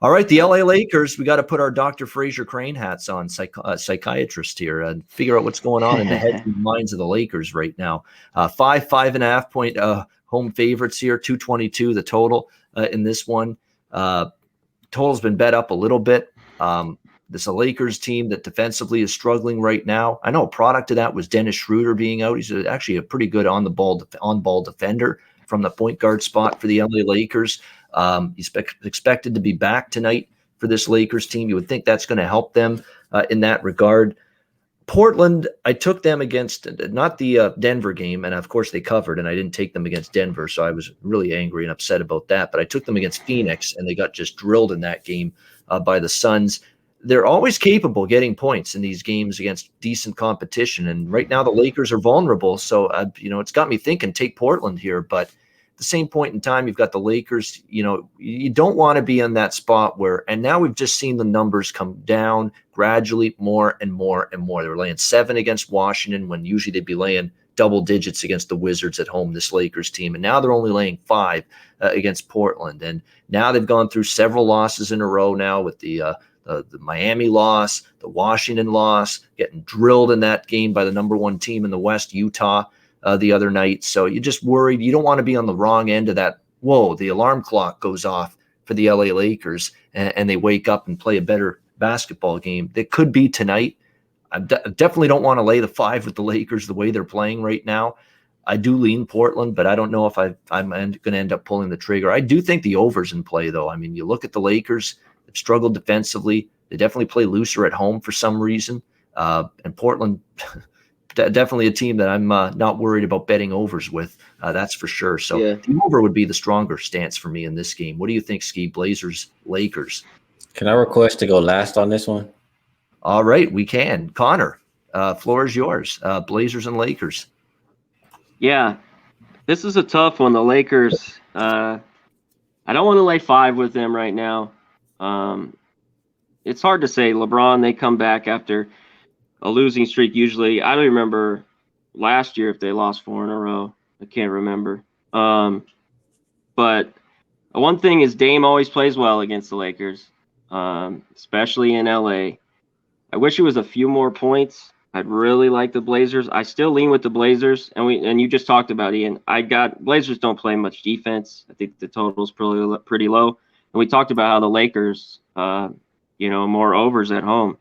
[SPEAKER 1] All right, the LA Lakers, we got to put our Dr. Fraser Crane hats on, psychiatrist here, and figure out what's going on in the heads and minds of the Lakers right now. 5.5 point home favorites here, 222 the total in this one. Total's been bet up a little bit. This is a Lakers team that defensively is struggling right now. I know a product of that was Dennis Schroeder being out. He's actually a pretty good on-ball defender from the point guard spot for the LA Lakers. He's expected to be back tonight for this Lakers team. You would think that's going to help them in that regard. Portland, I took them against not the Denver game, and of course they covered, and I didn't take them against Denver, so I was really angry and upset about that. But I took them against Phoenix, and they got just drilled in that game by the Suns. They're always capable of getting points in these games against decent competition, and right now the Lakers are vulnerable, so it's got me thinking take Portland here, but at the same point in time, you've got the Lakers, you don't want to be in that spot where, and now we've just seen the numbers come down gradually more and more and more. They were laying 7 against Washington when usually they'd be laying double digits against the Wizards at home, this Lakers team. And now they're only laying 5 against Portland. And now they've gone through several losses in a row now with the Miami loss, the Washington loss, getting drilled in that game by the number 1 team in the West, Utah, the other night. So you're just worried. You don't want to be on the wrong end of that. Whoa, the alarm clock goes off for the LA Lakers and they wake up and play a better basketball game. That could be tonight. I definitely don't want to lay the 5 with the Lakers the way they're playing right now. I do lean Portland, but I don't know if I'm going to end up pulling the trigger. I do think the over's in play, though. I mean, you look at the Lakers, they've struggled defensively. They definitely play looser at home for some reason. And Portland, definitely a team that I'm not worried about betting overs with. That's for sure. So the over would be the stronger stance for me in this game. What do you think, Skee? Blazers, Lakers.
[SPEAKER 2] Can I request to go last on this one?
[SPEAKER 1] All right, we can. Conor, floor is yours. Blazers and Lakers.
[SPEAKER 3] Yeah, This is a tough one. The Lakers. I don't want to lay 5 with them right now. It's hard to say. LeBron, they come back after a losing streak. Usually, I don't remember last year if they lost 4 in a row. I can't remember. But one thing is Dame always plays well against the Lakers, especially in LA. I wish it was a few more points. I'd really like the Blazers. I still lean with the Blazers, and you just talked about Ian. Blazers don't play much defense. I think the total's pretty low. And we talked about how the Lakers, more overs at home.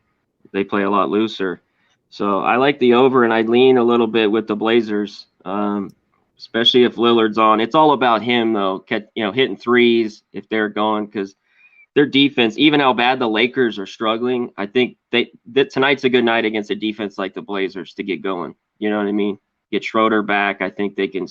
[SPEAKER 3] They play a lot looser. So I like the over, and I'd lean a little bit with the Blazers, especially if Lillard's on. It's all about him, though, hitting threes if they're going, because their defense, even how bad the Lakers are struggling, I think that tonight's a good night against a defense like the Blazers to get going. You know what I mean? Get Schroeder back. I think they can,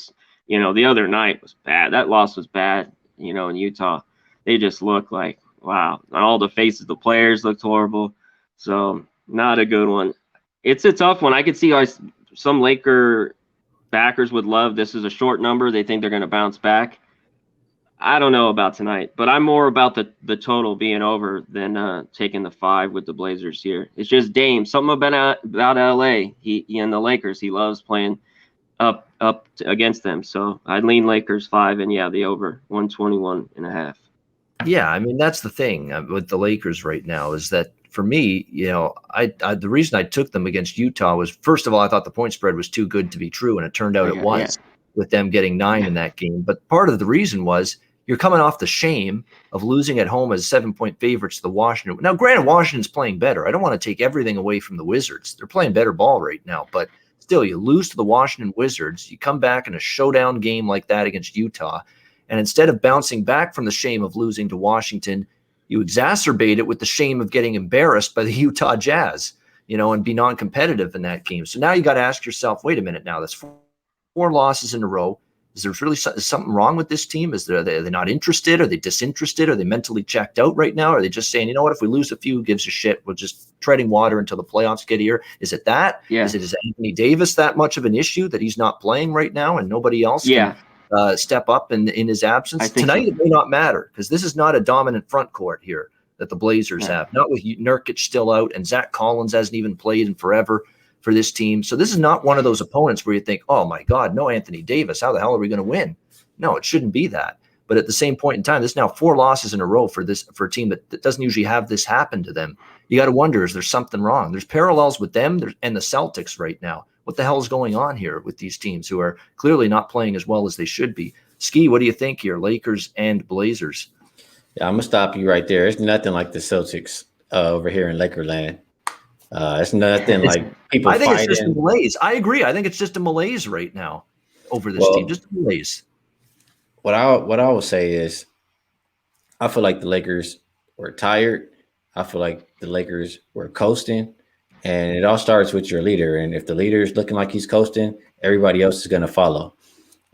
[SPEAKER 3] the other night was bad. That loss was bad, in Utah. They just look like, wow. All the faces of the players looked horrible. So not a good one. It's a tough one. I could see some Laker backers would love this is a short number. They think they're going to bounce back. I don't know about tonight, but I'm more about the total being over than taking the 5 with the Blazers here. It's just Dame. Something about LA. He and the Lakers. He loves playing up against them. So I'd lean Lakers 5, and the over 121.5.
[SPEAKER 1] Yeah, I mean that's the thing with the Lakers right now is that for me, the reason I took them against Utah was first of all I thought the point spread was too good to be true, and it turned out it was with them getting 9 in that game. But part of the reason was you're coming off the shame of losing at home as 7-point favorites to the Washington. Now, granted, Washington's playing better. I don't want to take everything away from the Wizards. They're playing better ball right now. But still, you lose to the Washington Wizards. You come back in a showdown game like that against Utah. And instead of bouncing back from the shame of losing to Washington, you exacerbate it with the shame of getting embarrassed by the Utah Jazz, and be non-competitive in that game. So now you got to ask yourself, wait a minute now, that's 4 losses in a row. Is there really something wrong with this team? Are they not interested? Are they disinterested? Are they mentally checked out right now? Are they just saying, you know what, if we lose a few, who gives a shit? We're just treading water until the playoffs get here. Is it that?
[SPEAKER 3] Yeah.
[SPEAKER 1] Is Anthony Davis that much of an issue that he's not playing right now and nobody else can step up in his absence? Tonight it may not matter because this is not a dominant front court here that the Blazers have. Not with Nurkic still out and Zach Collins hasn't even played in forever for this team. So this is not one of those opponents where you think, oh my God, no Anthony Davis. How the hell are we going to win? No, it shouldn't be that. But at the same point in time, there's now 4 losses in a row for a team that doesn't usually have this happen to them. You got to wonder, is there something wrong? There's parallels with them and the Celtics right now. What the hell is going on here with these teams who are clearly not playing as well as they should be? Skee, what do you think here, Lakers and Blazers?
[SPEAKER 2] Yeah, I'm going to stop you right there. It's nothing like the Celtics over here in Lakerland. It's nothing like people
[SPEAKER 1] I think
[SPEAKER 2] fighting.
[SPEAKER 1] It's just a malaise. I agree. I think it's just a malaise right now over this team. Just a malaise.
[SPEAKER 2] What I will say is I feel like the Lakers were tired. I feel like the Lakers were coasting. And it all starts with your leader. And if the leader is looking like he's coasting, everybody else is going to follow.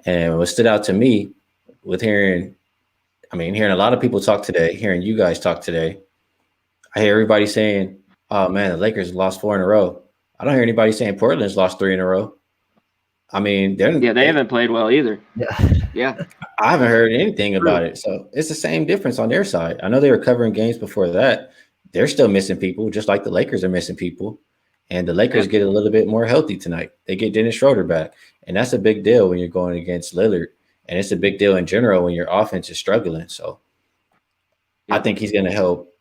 [SPEAKER 2] And what stood out to me with hearing a lot of people talk today, hearing you guys talk today, I hear everybody saying, oh, man, the Lakers lost 4 in a row. I don't hear anybody saying Portland's lost 3 in a row. I mean,
[SPEAKER 3] they haven't played well either.
[SPEAKER 1] Yeah.
[SPEAKER 2] I haven't heard anything about it. So it's the same difference on their side. I know they were covering games before that. They're still missing people, just like the Lakers are missing people. And the Lakers get a little bit more healthy tonight. They get Dennis Schroeder back. And that's a big deal when you're going against Lillard. And it's a big deal in general when your offense is struggling. So I think he's going to help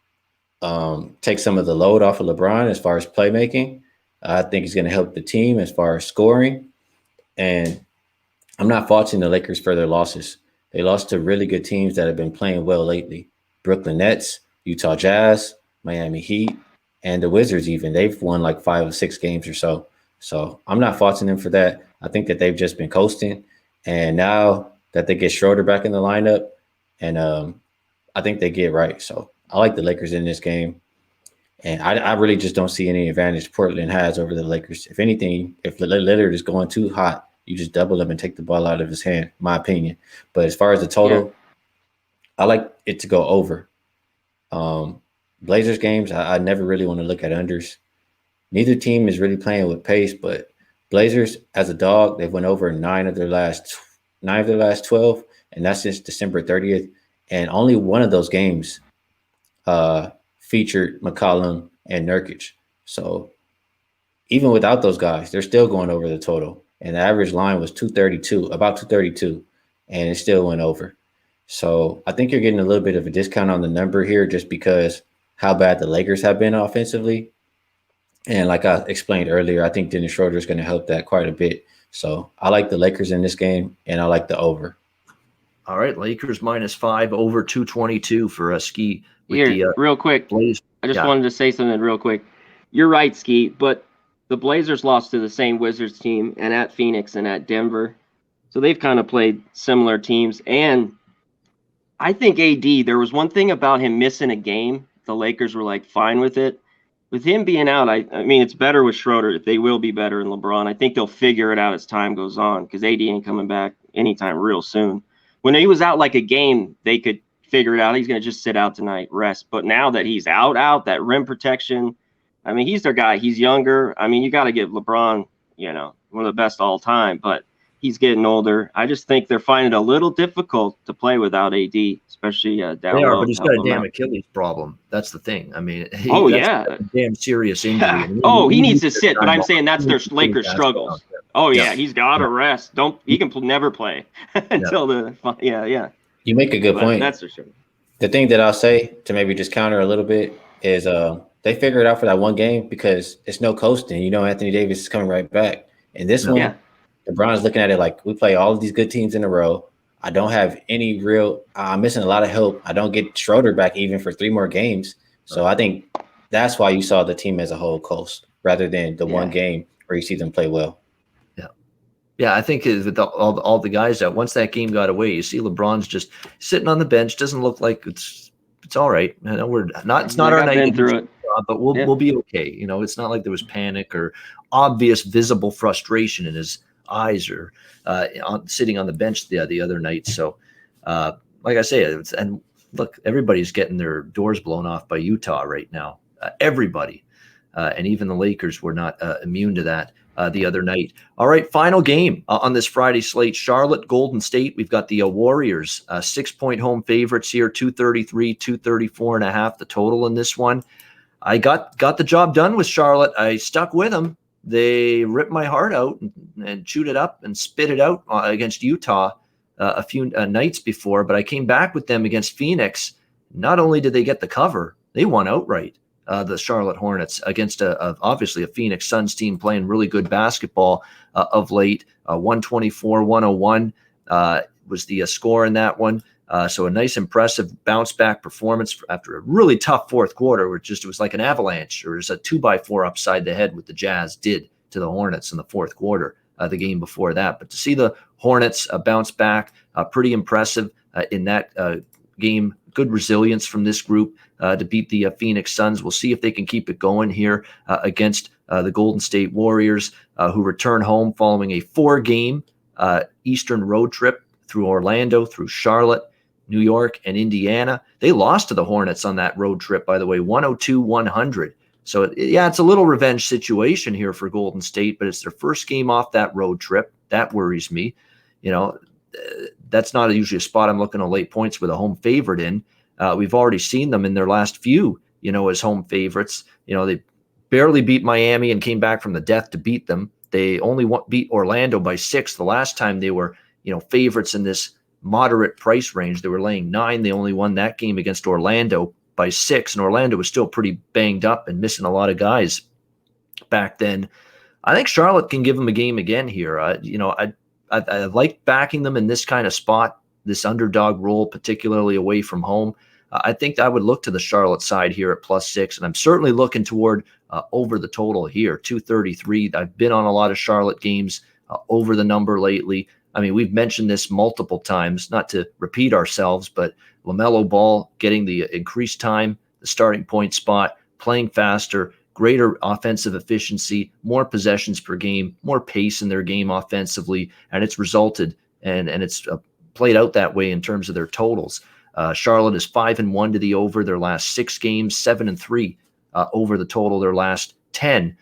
[SPEAKER 2] take some of the load off of LeBron as far as playmaking. I think he's going to help the team as far as scoring. And I'm not faulting the Lakers for their losses. They lost to really good teams that have been playing well lately. Brooklyn Nets, Utah Jazz, Miami Heat, and the Wizards even. They've won like 5 or 6 games or so. So I'm not faulting them for that. I think that they've just been coasting. And now that they get Schroeder back in the lineup, and I think they get right. So I like the Lakers in this game. And I really just don't see any advantage Portland has over the Lakers. If anything, if Lillard is going too hot, you just double him and take the ball out of his hand, my opinion. But as far as the total, I like it to go over. Blazers games, I never really want to look at unders. Neither team is really playing with pace, but Blazers, as a dog, they've went over 9 of their last 9 of their last 12, and that's since December 30th. And only one of those games featured McCollum and Nurkic. So even without those guys, they're still going over the total. And the average line was 232, about 232, and it still went over. So I think you're getting a little bit of a discount on the number here just because how bad the Lakers have been offensively. And like I explained earlier, I think Dennis Schroeder is going to help that quite a bit. So I like the Lakers in this game, and I like the over.
[SPEAKER 1] All right, Lakers -5, over 222 for Skee.
[SPEAKER 3] Here, real quick.
[SPEAKER 1] Blaze.
[SPEAKER 3] I just wanted to say something real quick. You're right, Skee, but the Blazers lost to the same Wizards team and at Phoenix and at Denver. So they've kind of played similar teams. And I think AD, there was one thing about him missing a game. The Lakers were like fine with it. With him being out, I mean, it's better with Schroeder. They will be better in LeBron. I think they'll figure it out as time goes on because AD ain't coming back anytime real soon. When he was out like a game, they could figure it out. He's going to just sit out tonight, rest. But now that he's out, that rim protection, I mean, he's their guy. He's younger. I mean, you got to give LeBron, one of the best all time. But he's getting older. I just think they're finding it a little difficult to play without AD, especially down low.
[SPEAKER 1] They are, but he's got a damn Achilles problem. That's the thing. I mean, that's a damn serious injury.
[SPEAKER 3] Yeah. He needs to sit. But I'm saying that's their Lakers' struggles. Oh yeah, he's got to rest. He can never play until
[SPEAKER 2] You make a good point.
[SPEAKER 3] That's for sure.
[SPEAKER 2] The thing that I'll say to maybe just counter a little bit is they figured it out for that one game because it's no coasting. Anthony Davis is coming right back. And this one, LeBron's looking at it like we play all of these good teams in a row. I don't have any I'm missing a lot of help. I don't get Schroeder back even for 3 more games. So I think that's why you saw the team as a whole coast rather than the one game where you see them play well.
[SPEAKER 1] Yeah, I think with all the guys out, once that game got away, you see LeBron's just sitting on the bench. Doesn't look like it's all right. I know we're not. It's not our night through it, but we'll be okay. It's not like there was panic or obvious visible frustration in his eyes or sitting on the bench the other night. So, like I say, and look, everybody's getting their doors blown off by Utah right now. Everybody, and even the Lakers were not immune to that. The other night. All right, final game on this Friday slate. Charlotte, Golden State. We've got the Warriors, 6-point home favorites here, 233, 234.5 the total in this one. I got the job done with Charlotte. I stuck with them. They ripped my heart out and chewed it up and spit it out against Utah a few nights before, but I came back with them against Phoenix. Not only did they get the cover, they won outright. The Charlotte Hornets against obviously a Phoenix Suns team playing really good basketball of late. 124-101 was the score in that one. So a nice, impressive bounce-back performance after a really tough fourth quarter where it was like an avalanche or just a 2x4 upside the head what the Jazz did to the Hornets in the fourth quarter, the game before that. But to see the Hornets bounce back, pretty impressive in that game. Good resilience from this group to beat the Phoenix Suns. We'll see if they can keep it going here against the Golden State Warriors, who return home following a 4-game Eastern road trip through Orlando, through Charlotte, New York, and Indiana. They lost to the Hornets on that road trip, by the way, 102-100. So, it's a little revenge situation here for Golden State, but it's their first game off that road trip. That worries me. That's not usually a spot I'm looking to lay points with a home favorite in. We've already seen them in their last few, as home favorites. They barely beat Miami and came back from the death to beat them. They only beat Orlando by 6 the last time they were, favorites in this moderate price range. They were laying 9. They only won that game against Orlando by 6, and Orlando was still pretty banged up and missing a lot of guys back then. I think Charlotte can give them a game again here. I like backing them in this kind of spot, this underdog role, particularly away from home. I think I would look to the Charlotte side here at +6, and I'm certainly looking toward over the total here, 233. I've been on a lot of Charlotte games over the number lately. I mean, we've mentioned this multiple times, not to repeat ourselves, but LaMelo Ball getting the increased time, the starting point spot, playing faster, greater offensive efficiency, more possessions per game, more pace in their game offensively, and it's resulted and it's played out that way in terms of their totals. Charlotte is 5-1 to the over their last 6 games, 7-3 over the total their last 10.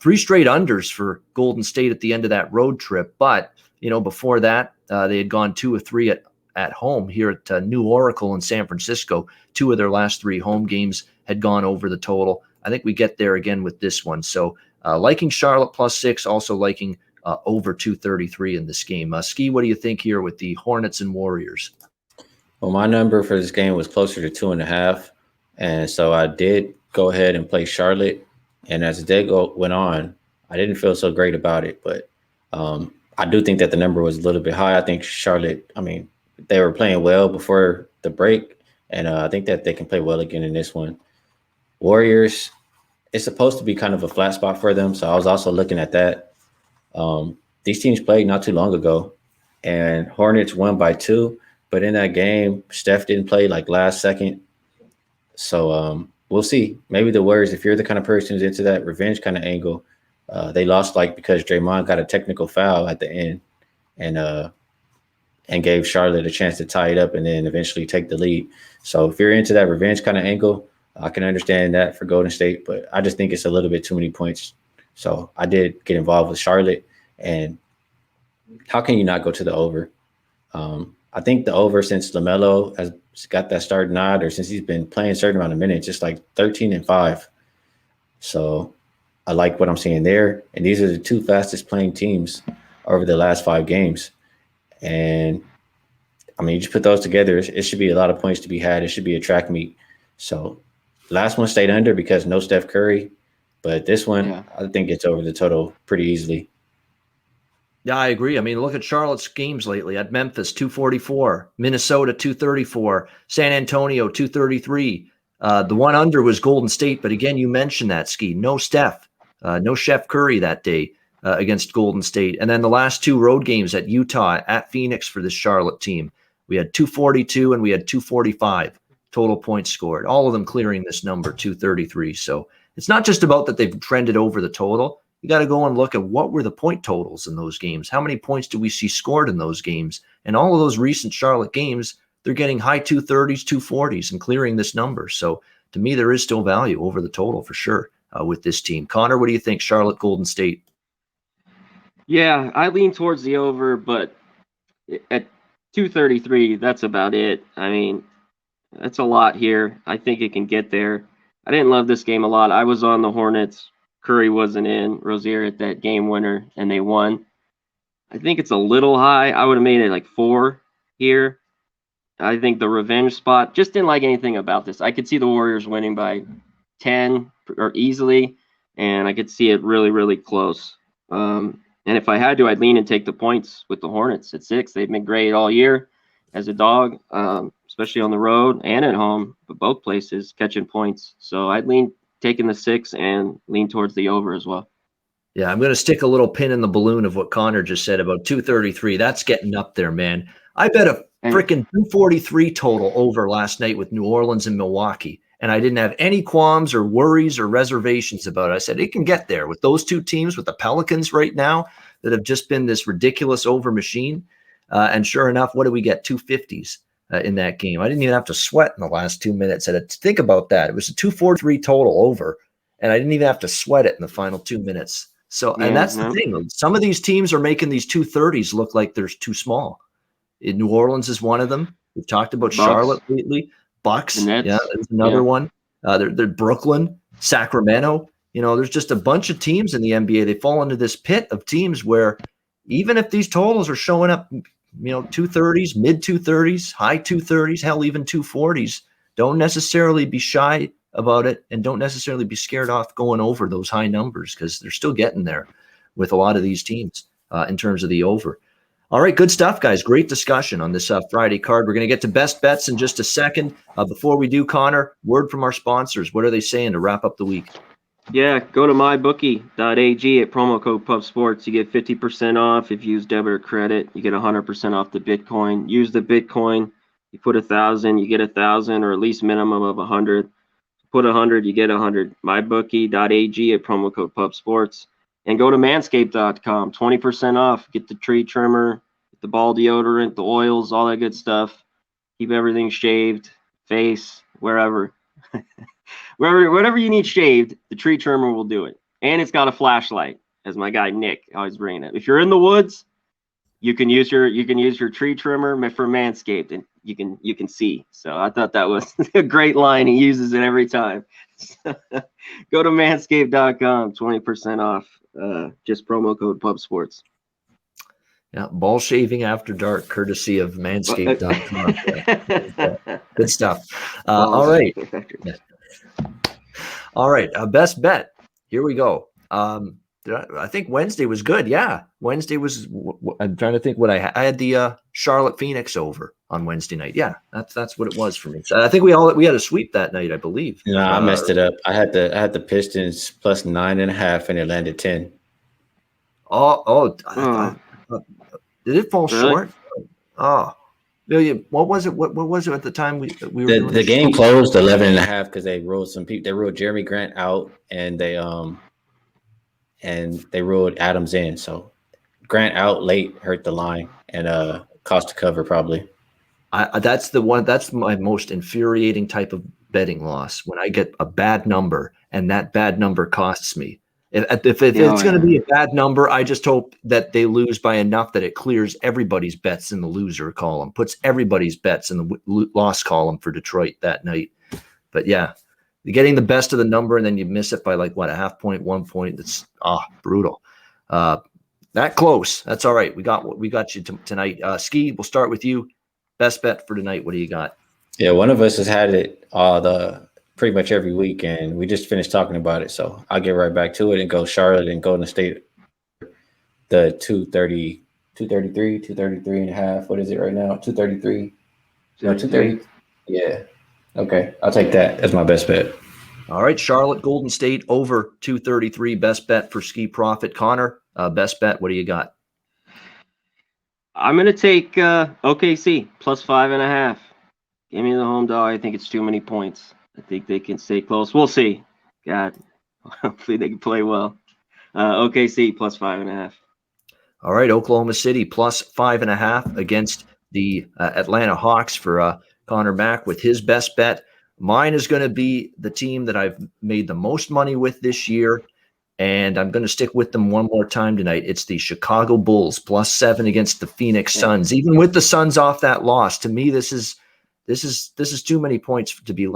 [SPEAKER 1] 3 straight unders for Golden State at the end of that road trip, but before that, They had gone 2 of 3 at home here at New Oracle in San Francisco. 2 of their last 3 home games had gone over the total. I think we get there again with this one. So liking Charlotte +6, also liking over 233 in this game. Skee, what do you think here with the Hornets and Warriors?
[SPEAKER 2] Well, my number for this game was closer to 2.5. And so I did go ahead and play Charlotte. And as the day went on, I didn't feel so great about it. But I do think that the number was a little bit high. I think Charlotte, they were playing well before the break. And I think that they can play well again in this one. Warriors, it's supposed to be kind of a flat spot for them. So I was also looking at that. These teams played not too long ago. And Hornets won by 2. But in that game, Steph didn't play like last second. So we'll see. Maybe the Warriors, if you're the kind of person who's into that revenge kind of angle, they lost because Draymond got a technical foul at the end and gave Charlotte a chance to tie it up and then eventually take the lead. So if you're into that revenge kind of angle, I can understand that for Golden State, but I just think it's a little bit too many points. So I did get involved with Charlotte. And how can you not go to the over? I think the over, since LaMelo has got that start nod, or since he's been playing a certain amount of minutes, just like 13-5. So I like what I'm seeing there. And these are the 2 fastest playing teams over the last 5 games. And you just put those together, it should be a lot of points to be had. It should be a track meet. So last one stayed under because no Steph Curry. But this one, I think it's over the total pretty easily.
[SPEAKER 1] Yeah, I agree. Look at Charlotte's games lately. At Memphis, 244. Minnesota, 234. San Antonio, 233. The one under was Golden State. But again, you mentioned that, Skee. No Steph. No Chef Curry that day against Golden State. And then the last 2 road games at Utah, at Phoenix for this Charlotte team. We had 242 and we had 245 total points scored. All of them clearing this number, 233. So it's not just about that they've trended over the total. You got to go and look at what were the point totals in those games. How many points do we see scored in those games? And all of those recent Charlotte games, they're getting high 230s, 240s and clearing this number. So to me, there is still value over the total for sure with this team. Conor, what do you think? Charlotte, Golden State?
[SPEAKER 3] Yeah, I lean towards the over, but at 233, that's about it. That's a lot here. I think it can get there. I didn't love this game a lot. I was on the Hornets. Curry wasn't in. Rozier at that game winner, and they won. I think it's a little high. I would have made it like 4 here. I think the revenge spot, just didn't like anything about this. I could see the Warriors winning by 10 or easily, and I could see it really, really close. And if I had to, I'd lean and take the points with the Hornets at 6. They've been great all year as a dog, especially on the road and at home, but both places catching points. So I'd lean taking the 6 and lean towards the over as well.
[SPEAKER 1] Yeah, I'm going to stick a little pin in the balloon of what Conor just said about 233. That's getting up there, man. I bet a freaking 243 total over last night with New Orleans and Milwaukee, and I didn't have any qualms or worries or reservations about it. I said it can get there with those 2 teams, with the Pelicans right now that have just been this ridiculous over machine. And sure enough, what do we get? 250s in that game. I didn't even have to sweat in the last 2 minutes. And think about that. It was a 243 total over, and I didn't even have to sweat it in the final 2 minutes. So, and that's the thing. Some of these teams are making these 230s look like they're too small. New Orleans is one of them. We've talked about Bucks. Charlotte lately. Bucks, yeah, there's another one. They're Brooklyn, Sacramento. There's just a bunch of teams in the NBA. They fall into this pit of teams where even if these totals are showing up, 230s, mid 230s, high 230s, hell, even 240s, don't necessarily be shy about it and don't necessarily be scared off going over those high numbers because they're still getting there with a lot of these teams in terms of the over. All right, good stuff, guys. Great discussion on this Friday card. We're going to get to best bets in just a second. Before we do, Conor, word from our sponsors. What are they saying to wrap up the week?
[SPEAKER 3] Yeah, go to mybookie.ag at promo code PubSports. You get 50% off if you use debit or credit. You get 100% off the Bitcoin. Use the Bitcoin. You put 1,000, you get 1,000, or at least minimum of 100. Put 100, you get 100. Mybookie.ag at promo code PubSports. And go to manscaped.com, 20% off. Get the tree trimmer, get the ball deodorant, the oils, all that good stuff. Keep everything shaved, face, wherever. Whatever you need shaved, the tree trimmer will do it. And it's got a flashlight, as my guy Nick always bringing it. If you're in the woods, you can use your tree trimmer for Manscaped, and you can see. So I thought that was a great line. He uses it every time. Go to manscaped.com, 20% off. Just promo code PubSports.
[SPEAKER 1] Yeah, ball shaving after dark, courtesy of manscaped.com. Good stuff. All right. All right. Best bet. Here we go. I think Wednesday was good. Yeah. Wednesday was, I'm trying to think what I had the Charlotte Phoenix over on Wednesday night. Yeah. That's what it was for me. So I think we had a sweep that night, I believe.
[SPEAKER 2] No, I messed it up. I had the Pistons plus 9.5 and it landed 10.
[SPEAKER 1] Did it fall short? Oh, what was it? What was it at the time we were doing
[SPEAKER 2] the game closed 11.5 because they ruled some people. They ruled Jeremy Grant out, and they ruled Adams in. So Grant out late hurt the line and cost a cover probably.
[SPEAKER 1] That's my most infuriating type of betting loss, when I get a bad number and that bad number costs me. If it's going to be a bad number, I just hope that they lose by enough that it clears everybody's bets in the loser column, puts everybody's bets in the loss column for Detroit that night. But yeah, you're getting the best of the number and then you miss it by like what, a half point, 1 point. That's brutal. That close. That's all right. We got you tonight. Skee, we'll start with you. Best bet for tonight. What do you got?
[SPEAKER 2] Yeah, one of us has had it pretty much every week, and we just finished talking about it. So I'll get right back to it and go Charlotte and Golden State. The 233 and a half. What is it right now? 233. No, 230. Yeah. Okay. I'll take that as my best bet.
[SPEAKER 1] All right. Charlotte, Golden State over 233. Best bet for Skee Profit. Conor, best bet. What do you got?
[SPEAKER 3] I'm going to take OKC plus 5.5. Give me the home dog. I think it's too many points. I think they can stay close. We'll see. God, hopefully they can play well. OKC plus 5.5.
[SPEAKER 1] All right, Oklahoma City plus 5.5 against the Atlanta Hawks for Conor Mack with his best bet. Mine is going to be the team that I've made the most money with this year, and I'm going to stick with them one more time tonight. It's the Chicago Bulls plus 7 against the Phoenix Suns. Even with the Suns off that loss, to me, this is too many points to be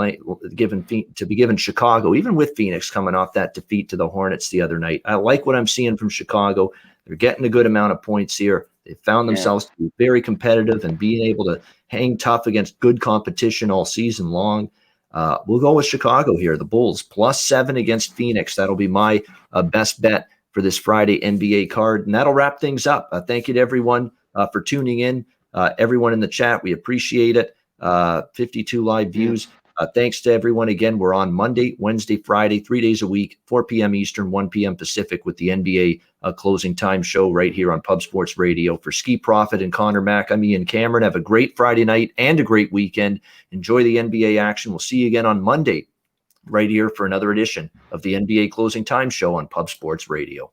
[SPEAKER 1] given Chicago, even with Phoenix coming off that defeat to the Hornets the other night. I like what I'm seeing from Chicago. They're getting a good amount of points here. They found themselves to be very competitive and being able to hang tough against good competition all season long. We'll go with Chicago here. The Bulls plus 7 against Phoenix. That'll be my best bet for this Friday NBA card. And that'll wrap things up. Thank you to everyone for tuning in. Everyone in the chat, we appreciate it. 52 live views. Thanks to everyone. Again, we're on Monday, Wednesday, Friday, 3 days a week, 4 p.m. Eastern, 1 p.m. Pacific with the NBA closing time show right here on Pub Sports Radio. For Skee Profit and Conor Mack, I'm Ian Cameron. Have a great Friday night and a great weekend. Enjoy the NBA action. We'll see you again on Monday right here for another edition of the NBA closing time show on Pub Sports Radio.